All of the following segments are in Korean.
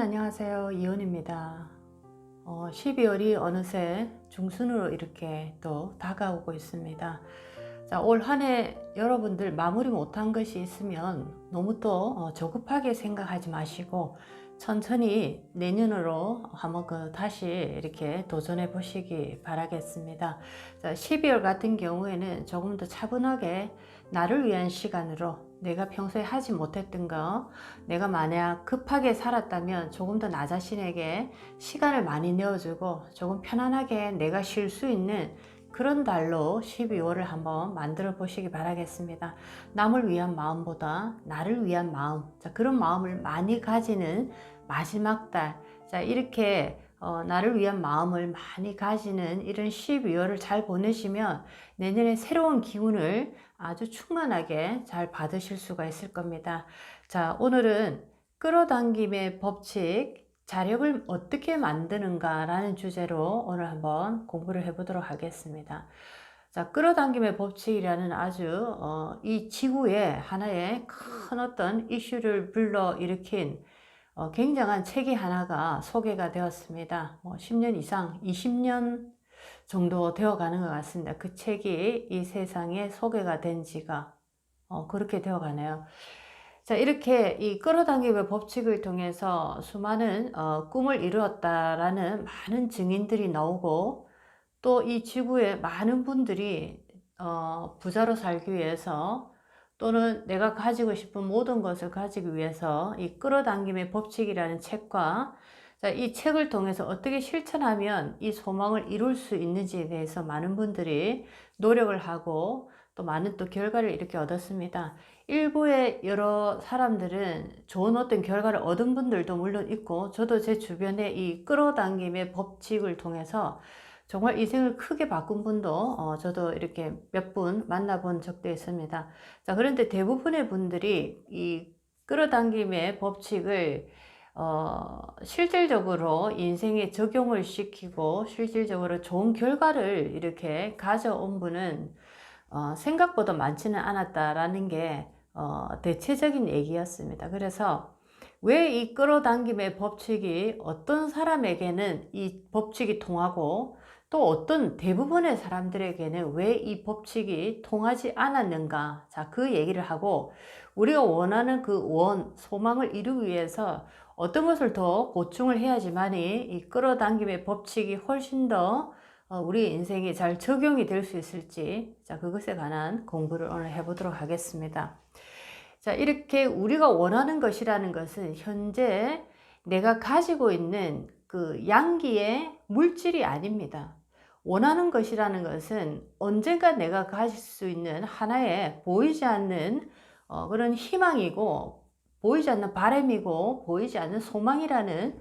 안녕하세요. 이은입니다. 12월이 어느새 중순으로 이렇게 또 다가오고 있습니다. 자, 올 한 해 여러분들 마무리 못한 것이 있으면 너무 또 조급하게 생각하지 마시고 천천히 내년으로 한번 다시 이렇게 도전해 보시기 바라겠습니다. 자, 12월 같은 경우에는 조금 더 차분하게 나를 위한 시간으로 내가 평소에 하지 못했던 거, 내가 만약 급하게 살았다면 조금 더 나 자신에게 시간을 많이 내어주고 조금 편안하게 내가 쉴 수 있는 그런 달로 12월을 한번 만들어 보시기 바라겠습니다. 남을 위한 마음보다 나를 위한 마음, 자, 그런 마음을 많이 가지는 마지막 달, 자, 이렇게 나를 위한 마음을 많이 가지는 이런 12월을 잘 보내시면 내년에 새로운 기운을 아주 충만하게 잘 받으실 수가 있을 겁니다. 자, 오늘은 끌어당김의 법칙, 자력을 어떻게 만드는가 라는 주제로 오늘 한번 공부를 해보도록 하겠습니다. 자, 끌어당김의 법칙이라는 아주 이 지구에 하나의 큰 어떤 이슈를 불러일으킨 굉장한 책이 하나가 소개가 되었습니다. 10년 이상, 20년 정도 되어 가는 것 같습니다. 그 책이 이 세상에 소개가 된 지가 그렇게 되어 가네요. 자, 이렇게 이 끌어당김의 법칙을 통해서 수많은 꿈을 이루었다라는 많은 증인들이 나오고, 또 이 지구에 많은 분들이 부자로 살기 위해서 또는 내가 가지고 싶은 모든 것을 가지기 위해서 이 끌어당김의 법칙이라는 책과, 자, 이 책을 통해서 어떻게 실천하면 이 소망을 이룰 수 있는지에 대해서 많은 분들이 노력을 하고 또 많은 또 결과를 이렇게 얻었습니다. 일부의 여러 사람들은 좋은 어떤 결과를 얻은 분들도 물론 있고, 저도 제 주변에 이 끌어당김의 법칙을 통해서 정말 인생을 크게 바꾼 분도 저도 이렇게 몇 분 만나본 적도 있습니다. 자, 그런데 대부분의 분들이 이 끌어당김의 법칙을 실질적으로 인생에 적용을 시키고 실질적으로 좋은 결과를 이렇게 가져온 분은 생각보다 많지는 않았다라는 게 대체적인 얘기였습니다. 그래서 왜 이 끌어당김의 법칙이 어떤 사람에게는 이 법칙이 통하고 또 어떤 대부분의 사람들에게는 왜 이 법칙이 통하지 않았는가, 자, 그 얘기를 하고 우리가 원하는 그 소망을 이루기 위해서 어떤 것을 더 보충을 해야지만이 이 끌어당김의 법칙이 훨씬 더 우리 인생에 잘 적용이 될 수 있을지, 자, 그것에 관한 공부를 오늘 해보도록 하겠습니다. 자, 이렇게 우리가 원하는 것이라는 것은 현재 내가 가지고 있는 그 양기의 물질이 아닙니다. 원하는 것이라는 것은 언젠가 내가 가질 수 있는 하나의 보이지 않는 그런 희망이고, 보이지 않는 바람이고, 보이지 않는 소망이라는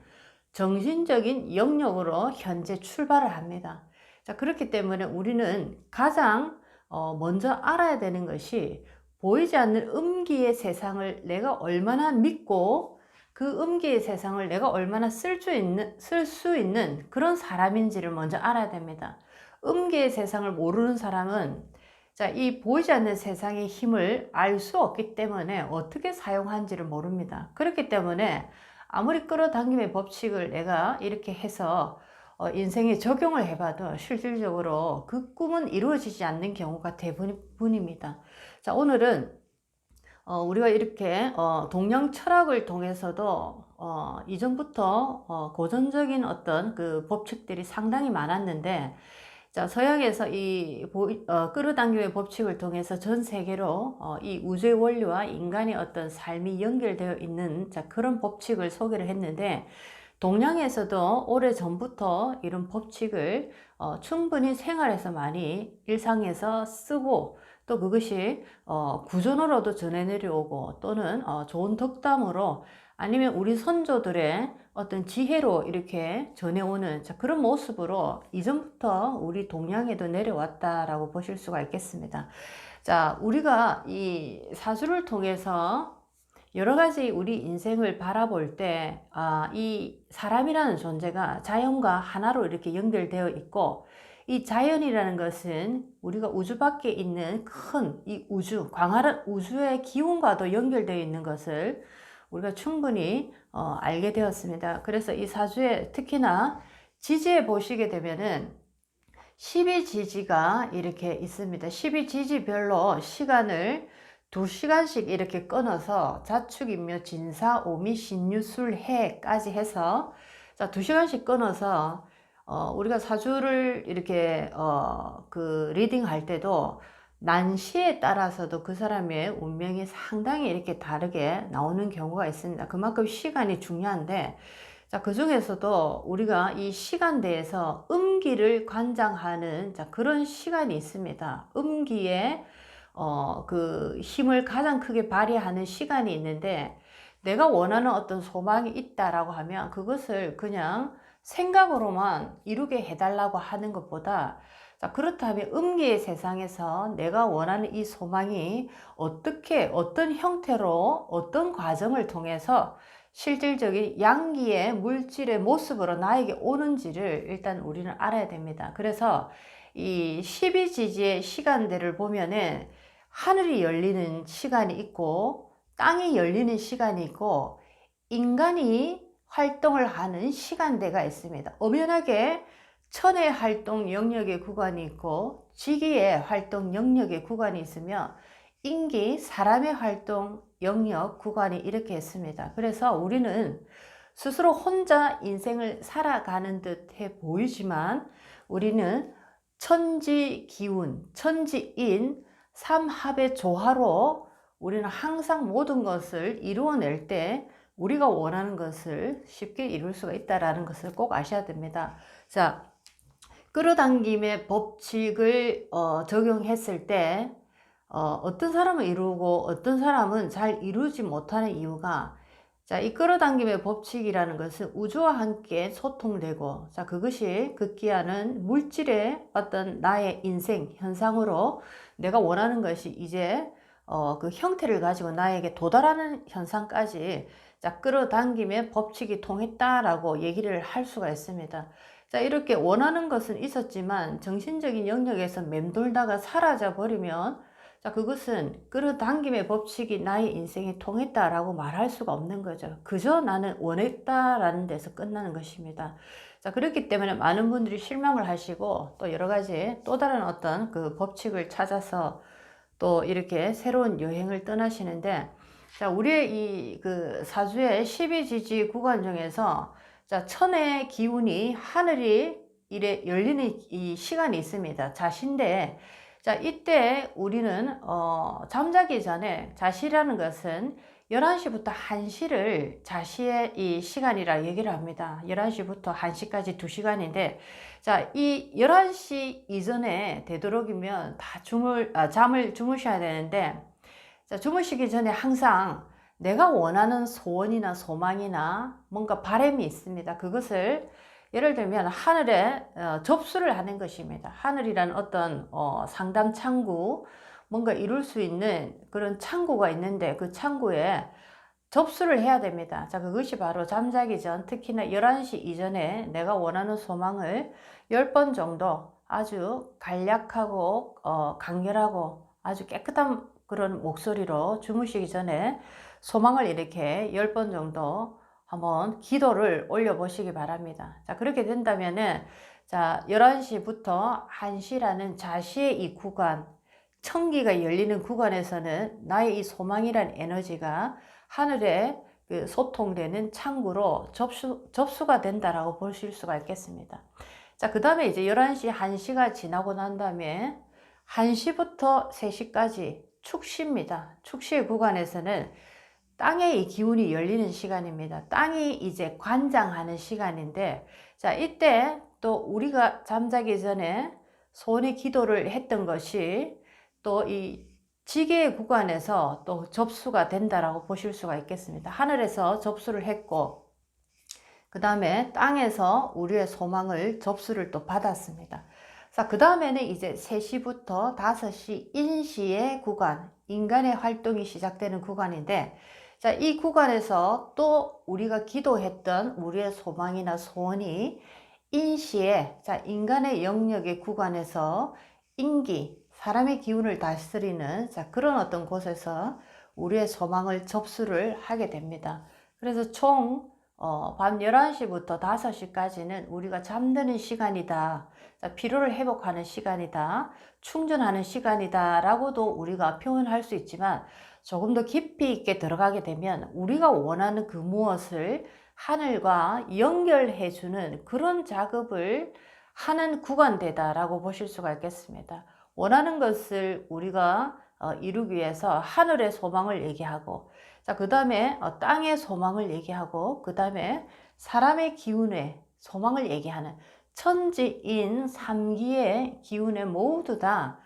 정신적인 영역으로 현재 출발을 합니다. 자, 그렇기 때문에 우리는 가장 먼저 알아야 되는 것이 보이지 않는 음기의 세상을 내가 얼마나 믿고 그 음기의 세상을 내가 얼마나 쓸 수 있는 그런 사람인지를 먼저 알아야 됩니다. 음기의 세상을 모르는 사람은, 자, 이 보이지 않는 세상의 힘을 알 수 없기 때문에 어떻게 사용하는지를 모릅니다. 그렇기 때문에 아무리 끌어당김의 법칙을 내가 이렇게 해서 인생에 적용을 해봐도 실질적으로 그 꿈은 이루어지지 않는 경우가 대부분입니다. 자, 오늘은 우리가 이렇게 동양 철학을 통해서도 이전부터 고전적인 어떤 그 법칙들이 상당히 많았는데, 자, 서양에서 이 끌어당김의 법칙을 통해서 전 세계로 이 우주의 원리와 인간의 어떤 삶이 연결되어 있는, 자, 그런 법칙을 소개를 했는데, 동양에서도 오래전부터 이런 법칙을 충분히 생활에서 많이 일상에서 쓰고, 또 그것이 구전으로도 전해 내려오고, 또는 좋은 덕담으로, 아니면 우리 선조들의 어떤 지혜로 이렇게 전해오는, 자, 그런 모습으로 이전부터 우리 동양에도 내려왔다라고 보실 수가 있겠습니다. 자, 우리가 이 사주를 통해서 여러 가지 우리 인생을 바라볼 때, 이 사람이라는 존재가 자연과 하나로 이렇게 연결되어 있고, 이 자연이라는 것은 우리가 우주 밖에 있는 큰 이 우주, 광활한 우주의 기운과도 연결되어 있는 것을 우리가 충분히 알게 되었습니다. 그래서 이 사주에 특히나 지지에 보시게 되면은 12지지가 이렇게 있습니다. 12지지별로 시간을 2시간씩 이렇게 끊어서 자축인묘, 진사, 오미, 신유, 술, 해까지 해서 자 2시간씩 끊어서 우리가 사주를 이렇게 그 리딩 할 때도 난시에 따라서도 그 사람의 운명이 상당히 이렇게 다르게 나오는 경우가 있습니다. 그만큼 시간이 중요한데 자, 그 중에서도 우리가 이 시간대에서 음기를 관장하는 자, 그런 시간이 있습니다. 음기에 그 힘을 가장 크게 발휘하는 시간이 있는데 내가 원하는 어떤 소망이 있다라고 하면 그것을 그냥 생각으로만 이루게 해달라고 하는 것보다 자, 그렇다면 음기의 세상에서 내가 원하는 이 소망이 어떻게 어떤 형태로 어떤 과정을 통해서 실질적인 양기의 물질의 모습으로 나에게 오는지를 일단 우리는 알아야 됩니다. 그래서 이 12지지의 시간대를 보면은 하늘이 열리는 시간이 있고 땅이 열리는 시간이 있고 인간이 활동을 하는 시간대가 있습니다. 엄연하게 천의 활동 영역의 구간이 있고 지기의 활동 영역의 구간이 있으며 인기 사람의 활동 영역 구간이 이렇게 있습니다. 그래서 우리는 스스로 혼자 인생을 살아가는 듯해 보이지만 우리는 천지기운, 천지인 삼합의 조화로 우리는 항상 모든 것을 이루어낼 때 우리가 원하는 것을 쉽게 이룰 수가 있다는 것을 꼭 아셔야 됩니다. 자, 끌어당김의 법칙을 적용했을 때 어떤 사람은 이루고 어떤 사람은 잘 이루지 못하는 이유가 자, 이 끌어당김의 법칙이라는 것은 우주와 함께 소통되고 자, 그것이 극기하는 물질의 어떤 나의 인생 현상으로 내가 원하는 것이 이제 그 형태를 가지고 나에게 도달하는 현상까지 자, 끌어당김의 법칙이 통했다라고 얘기를 할 수가 있습니다. 자, 이렇게 원하는 것은 있었지만 정신적인 영역에서 맴돌다가 사라져 버리면 자, 그것은 끌어당김의 법칙이 나의 인생에 통했다라고 말할 수가 없는 거죠. 그저 나는 원했다라는 데서 끝나는 것입니다. 자, 그렇기 때문에 많은 분들이 실망을 하시고 또 여러 가지 또 다른 어떤 그 법칙을 찾아서 또 이렇게 새로운 여행을 떠나시는데 자, 우리의 이 그 사주의 12지지 구간 중에서 자, 천의 기운이 하늘이 이래 열리는 이 시간이 있습니다. 자신데 자, 이때 우리는 잠자기 전에 자시라는 것은 11시부터 1시를 자시의 이 시간이라 얘기를 합니다. 11시부터 1시까지 2시간인데 자, 이 11시 이전에 되도록이면 다 잠을 주무셔야 되는데 자, 주무시기 전에 항상 내가 원하는 소원이나 소망이나 뭔가 바람이 있습니다. 그것을 예를 들면 하늘에 접수를 하는 것입니다. 하늘이란 어떤 상담 창구, 뭔가 이룰 수 있는 그런 창구가 있는데 그 창구에 접수를 해야 됩니다. 자, 그것이 바로 잠자기 전, 특히나 11시 이전에 내가 원하는 소망을 10번 정도 아주 간략하고 간결하고 아주 깨끗한 그런 목소리로 주무시기 전에 소망을 이렇게 10번 정도 한번 기도를 올려 보시기 바랍니다. 자, 그렇게 된다면은 자, 11시부터 1시라는 자시의 이 구간, 천기가 열리는 구간에서는 나의 이 소망이란 에너지가 하늘에 그 소통되는 창구로 접수가 된다라고 보실 수가 있겠습니다. 자, 그 다음에 이제 11시, 1시가 지나고 난 다음에 1시부터 3시까지 축시입니다. 축시의 구간에서는 땅의 이 기운이 열리는 시간입니다. 땅이 이제 관장하는 시간인데 자, 이때 또 우리가 잠자기 전에 소원의 기도를 했던 것이 또 이 지계의 구간에서 또 접수가 된다라고 보실 수가 있겠습니다. 하늘에서 접수를 했고 그 다음에 땅에서 우리의 소망을 접수를 또 받았습니다. 자, 그 다음에는 이제 3시부터 5시 인시의 구간, 인간의 활동이 시작되는 구간인데 자, 이 구간에서 또 우리가 기도했던 우리의 소망이나 소원이 인시에 자, 인간의 영역의 구간에서 인기, 사람의 기운을 다스리는 자, 그런 어떤 곳에서 우리의 소망을 접수를 하게 됩니다. 그래서 총 밤 11시부터 5시까지는 우리가 잠드는 시간이다. 피로를 회복하는 시간이다. 충전하는 시간이다. 라고도 우리가 표현할 수 있지만 조금 더 깊이 있게 들어가게 되면 우리가 원하는 그 무엇을 하늘과 연결해 주는 그런 작업을 하는 구간대다라고 보실 수가 있겠습니다. 원하는 것을 우리가 이루기 위해서 하늘의 소망을 얘기하고, 자, 그 다음에 땅의 소망을 얘기하고, 그 다음에 사람의 기운의 소망을 얘기하는 천지인 삼기의 기운에 모두 다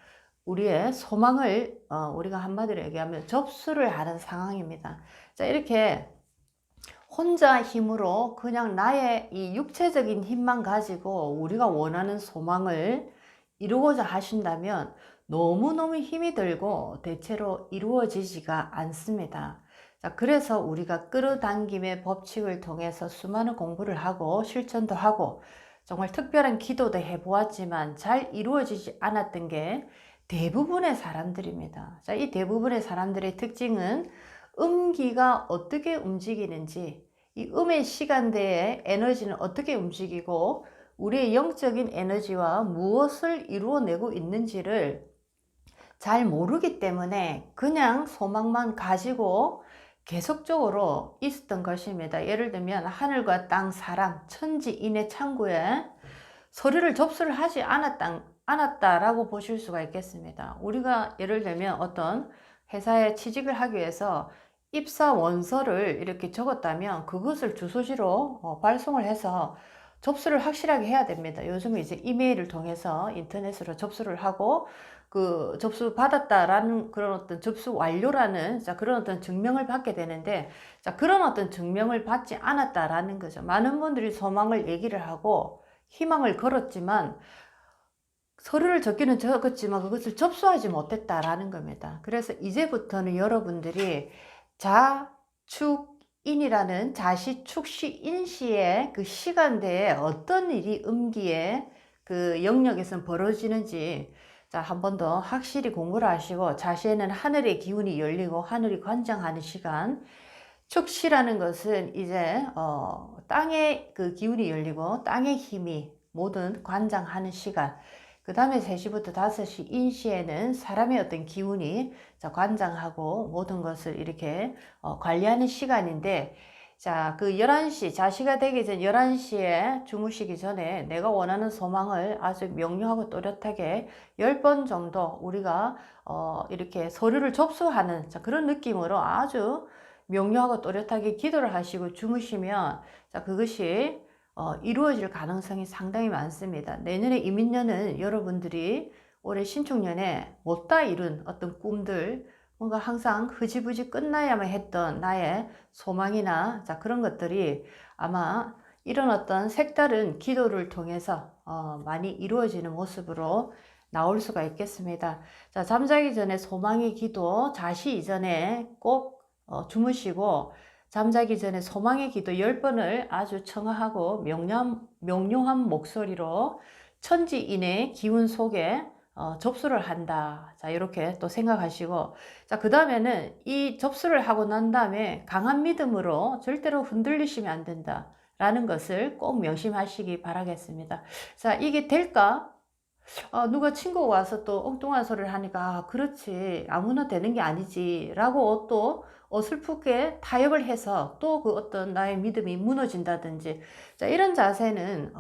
우리의 소망을 우리가 한마디로 얘기하면 접수를 하는 상황입니다. 자, 이렇게 혼자 힘으로 그냥 나의 이 육체적인 힘만 가지고 우리가 원하는 소망을 이루고자 하신다면 너무너무 힘이 들고 대체로 이루어지지가 않습니다. 자, 그래서 우리가 끌어당김의 법칙을 통해서 수많은 공부를 하고 실천도 하고 정말 특별한 기도도 해보았지만 잘 이루어지지 않았던 게 대부분의 사람들입니다. 자, 이 대부분의 사람들의 특징은 음기가 어떻게 움직이는지, 이 음의 시간대의 에너지는 어떻게 움직이고 우리의 영적인 에너지와 무엇을 이루어내고 있는지를 잘 모르기 때문에 그냥 소망만 가지고 계속적으로 있었던 것입니다. 예를 들면 하늘과 땅, 사람, 천지인의 창구에 서류를 접수를 하지 않았다라고 보실 수가 있겠습니다. 우리가 예를 들면 어떤 회사에 취직을 하기 위해서 입사 원서를 이렇게 적었다면 그것을 주소지로 발송을 해서 접수를 확실하게 해야 됩니다. 요즘은 이제 이메일을 통해서 인터넷으로 접수를 하고 그 접수 받았다라는 그런 어떤 접수 완료라는 그런 어떤 증명을 받게 되는데, 그런 어떤 증명을 받지 않았다라는 거죠. 많은 분들이 소망을 얘기를 하고 희망을 걸었지만 서류를 적기는 적었지만 그것을 접수하지 못했다라는 겁니다. 그래서 이제부터는 여러분들이 자축인이라는 자시축시인시의 그 시간대에 어떤 일이 음기의 그 영역에서 벌어지는지 한 번 더 확실히 공부를 하시고, 자시에는 하늘의 기운이 열리고 하늘이 관장하는 시간, 축시라는 것은 이제 땅의 그 기운이 열리고 땅의 힘이 모든 관장하는 시간, 그 다음에 3시부터 5시 인시에는 사람의 어떤 기운이 관장하고 모든 것을 이렇게 관리하는 시간인데, 자, 그 11시, 자시가 되기 전 11시에 주무시기 전에 내가 원하는 소망을 아주 명료하고 또렷하게 10번 정도 우리가 이렇게 서류를 접수하는 그런 느낌으로 아주 명료하고 또렷하게 기도를 하시고 주무시면 그것이 이루어질 가능성이 상당히 많습니다. 내년에 이민년은 여러분들이 올해 신축년에 못다 이룬 어떤 꿈들, 뭔가 항상 흐지부지 끝나야만 했던 나의 소망이나 그런 것들이 아마 이런 어떤 색다른 기도를 통해서 많이 이루어지는 모습으로 나올 수가 있겠습니다. 자, 잠자기 전에 소망의 기도, 자시 이전에 꼭 주무시고 잠자기 전에 소망의 기도 10번을 아주 청아하고 명료한 목소리로 천지인의 기운 속에 접수를 한다. 자, 이렇게 또 생각하시고, 자, 그 다음에는 이 접수를 하고 난 다음에 강한 믿음으로 절대로 흔들리시면 안 된다. 라는 것을 꼭 명심하시기 바라겠습니다. 자, 이게 될까? 누가 친구가 와서 또 엉뚱한 소리를 하니까, 그렇지, 아무나 되는 게 아니지. 라고 또 어설프게 타협을 해서 또 그 어떤 나의 믿음이 무너진다든지, 자, 이런 자세는,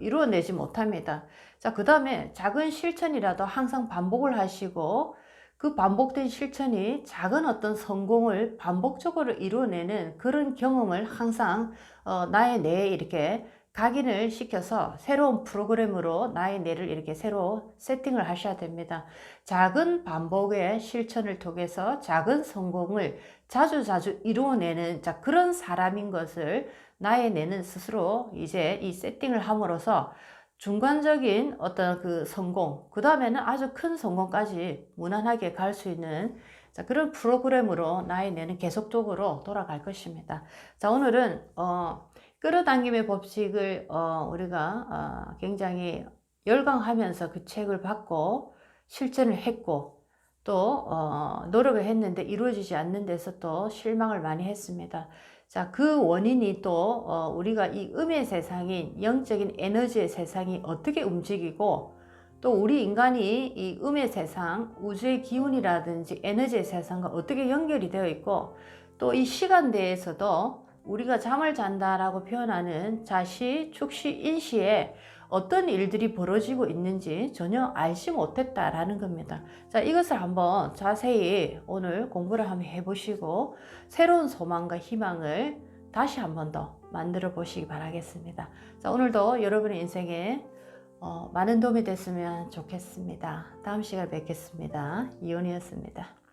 이루어내지 못합니다. 자, 그 다음에 작은 실천이라도 항상 반복을 하시고 그 반복된 실천이 작은 어떤 성공을 반복적으로 이루어내는 그런 경험을 항상 나의 뇌에 이렇게 각인을 시켜서 새로운 프로그램으로 나의 뇌를 이렇게 새로 세팅을 하셔야 됩니다. 작은 반복의 실천을 통해서 작은 성공을 자주자주 이루어내는 그런 사람인 것을 나의 뇌는 스스로 이제 이 세팅을 함으로써 중간적인 어떤 그 성공, 그 다음에는 아주 큰 성공까지 무난하게 갈 수 있는 그런 프로그램으로 나의 뇌는 계속적으로 돌아갈 것입니다. 자, 오늘은 끌어당김의 법칙을 우리가 굉장히 열광하면서 그 책을 받고 실천을 했고, 또 노력을 했는데 이루어지지 않는 데서 또 실망을 많이 했습니다. 자, 그 원인이 또 우리가 이 음의 세상인 영적인 에너지의 세상이 어떻게 움직이고 또 우리 인간이 이 음의 세상, 우주의 기운이라든지 에너지의 세상과 어떻게 연결이 되어 있고 또 이 시간대에서도 우리가 잠을 잔다라고 표현하는 자시, 축시, 인시에 어떤 일들이 벌어지고 있는지 전혀 알지 못했다라는 겁니다. 자, 이것을 한번 자세히 오늘 공부를 한번 해보시고 새로운 소망과 희망을 다시 한번 더 만들어 보시기 바라겠습니다. 자, 오늘도 여러분의 인생에 많은 도움이 됐으면 좋겠습니다. 다음 시간에 뵙겠습니다. 이온이었습니다.